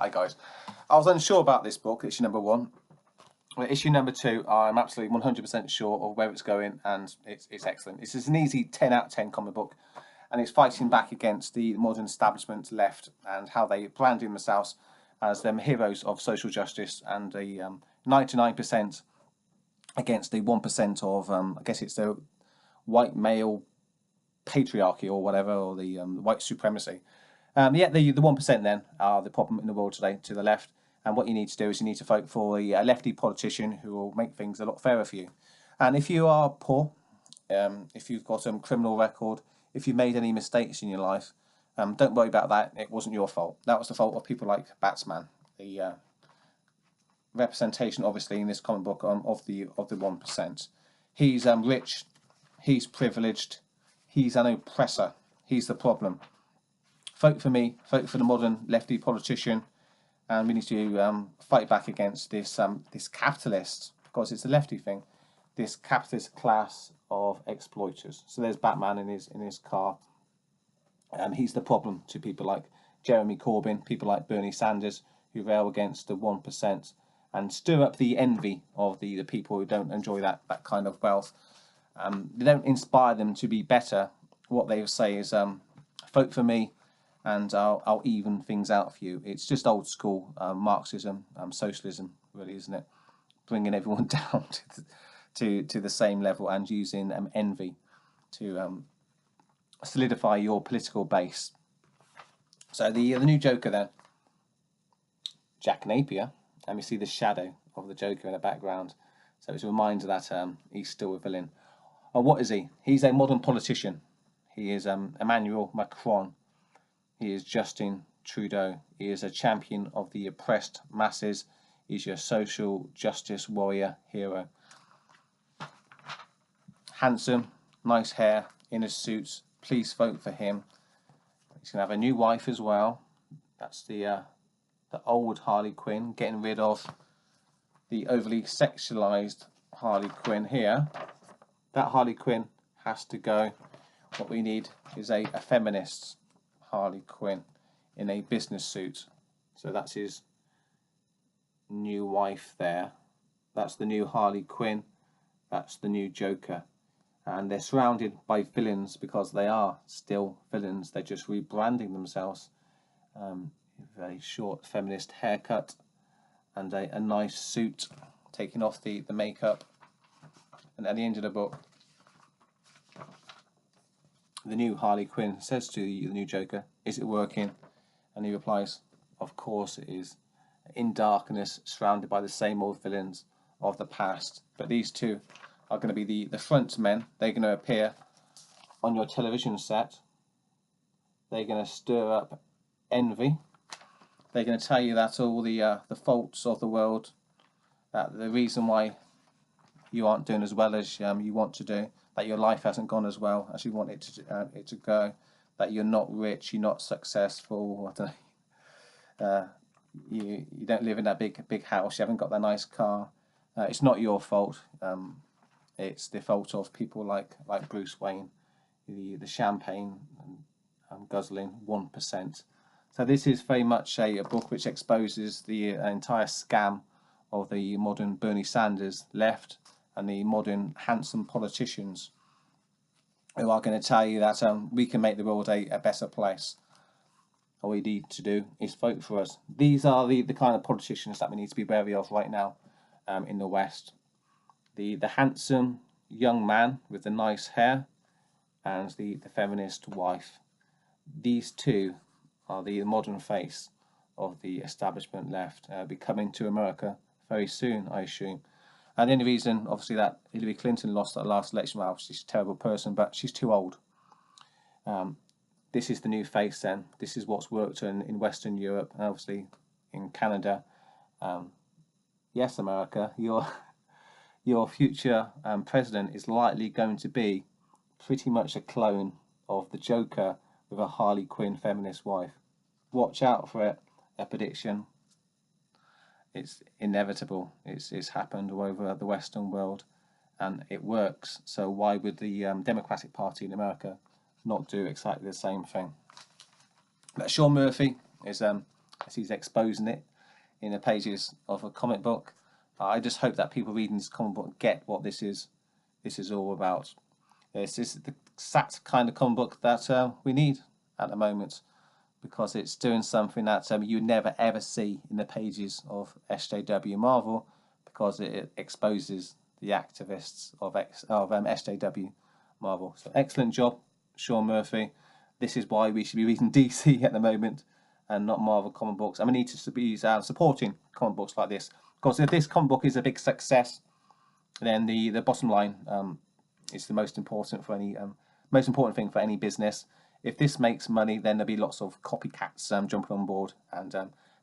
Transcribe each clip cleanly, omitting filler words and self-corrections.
Hi guys. I was unsure about this book, issue number 1. Well, issue number 2, I'm absolutely 100% sure of where it's going, and it's excellent. It's an easy 10 out of 10 comic book, and it's fighting back against the modern establishment left and how they branding themselves as them heroes of social justice, and the 99% against the 1% of, I guess it's the white male patriarchy or whatever, or the white supremacy. Yeah, the 1% then are the problem in the world today, to the left. And what you need to do is you need to vote for a lefty politician who will make things a lot fairer for you. And if you are poor, if you've got a criminal record, if you've made any mistakes in your life, don't worry about that. It wasn't your fault. That was the fault of people like Batman, the representation, obviously, in this comic book of the 1%. He's rich, he's privileged, he's an oppressor, he's the problem. Vote for me, vote for the modern lefty politician, and we need to fight back against this this capitalist, because it's a lefty thing, this capitalist class of exploiters. So there's Batman in his car, and he's the problem to people like Jeremy Corbyn, people like Bernie Sanders, who rail against the 1% and stir up the envy of the people who don't enjoy that kind of wealth. They don't inspire them to be better. What they say is, vote for me, and I'll even things out for you. It's just old school Marxism, socialism, really, isn't it? Bringing everyone down to the same level and using envy to solidify your political base. So the new Joker then, Jack Napier, and we see the shadow of the Joker in the background. So it's a reminder that he's still a villain. Oh, what is he? He's a modern politician. He is Emmanuel Macron. He is Justin Trudeau. He is a champion of the oppressed masses. He's your social justice warrior hero. Handsome, nice hair, in his suits. Please vote for him. He's going to have a new wife as well. That's the old Harley Quinn, getting rid of the overly sexualized Harley Quinn here. That Harley Quinn has to go. What we need is a feminist Harley Quinn in a business suit. So that's his new wife there. That's the new Harley Quinn. That's the new Joker. And they're surrounded by villains because they are still villains. They're just rebranding themselves. Very short feminist haircut and a nice suit, taking off the makeup. And at the end of the book, the new Harley Quinn says to the new Joker, "Is it working?" And he replies, "Of course it is." In darkness, surrounded by the same old villains of the past. But these two are going to be the front men. They're going to appear on your television set. They're going to stir up envy. They're going to tell you that all the faults of the world, that the reason why you aren't doing as well as you want to do, that your life hasn't gone as well as you want it to go, that you're not rich, you're not successful, I don't know, you don't live in that big house, you haven't got that nice car. It's not your fault. It's the fault of people like Bruce Wayne, the champagne guzzling 1%. So this is very much a book which exposes the entire scam of the modern Bernie Sanders left and the modern handsome politicians who are going to tell you that we can make the world a better place. All we need to do is vote for us. These are the kind of politicians that we need to be wary of right now in the West. The handsome young man with the nice hair and the feminist wife. These two are the modern face of the establishment left. Be coming to America very soon, I assume. And the only reason, obviously, that Hillary Clinton lost that last election, well, she's a terrible person, but she's too old. This is the new face then. This is what's worked in Western Europe, and obviously in Canada. Yes, America, your future president is likely going to be pretty much a clone of the Joker with a Harley Quinn feminist wife. Watch out for it. A prediction. It's inevitable. It's happened all over the Western world, and it works. So why would the Democratic Party in America not do exactly the same thing? But Sean Murphy is as he's exposing it in the pages of a comic book. I just hope that people reading this comic book get what this is all about. This is the exact kind of comic book that we need at the moment, because it's doing something that you never ever see in the pages of SJW Marvel, because it exposes the activists of SJW Marvel. So excellent job, Sean Murphy. This is why we should be reading DC at the moment and not Marvel comic books. And we need to be supporting comic books like this, because if this comic book is a big success, then the bottom line is the most important for any most important thing for any business. If this makes money, then there'll be lots of copycats jumping on board, and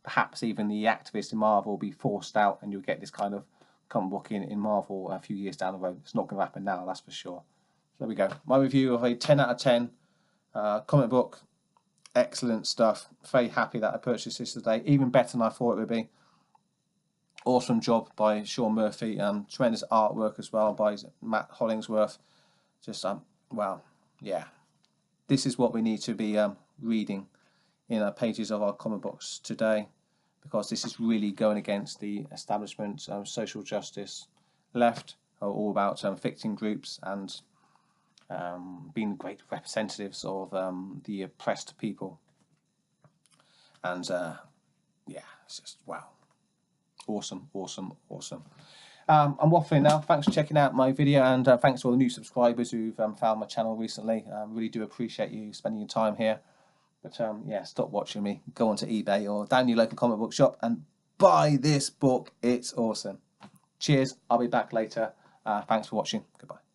perhaps even the activists in Marvel will be forced out, and you'll get this kind of comic book in Marvel a few years down the road. It's not going to happen now, that's for sure. So there we go. My review of a 10 out of 10 comic book. Excellent stuff. Very happy that I purchased this today. Even better than I thought it would be. Awesome job by Sean Murphy. Tremendous artwork as well by Matt Hollingsworth. Just wow, yeah. This is what we need to be reading in the pages of our comic books today, because this is really going against the establishment, social justice, left, are all about fixing groups and being great representatives of the oppressed people. And yeah, it's just wow. Awesome, awesome, awesome. I'm waffling now. Thanks for checking out my video, and thanks to all the new subscribers who've found my channel recently. Really do appreciate you spending your time here. But yeah, stop watching me. Go onto eBay or down your local comic book shop and buy this book. It's awesome. Cheers. I'll be back later. Thanks for watching. Goodbye.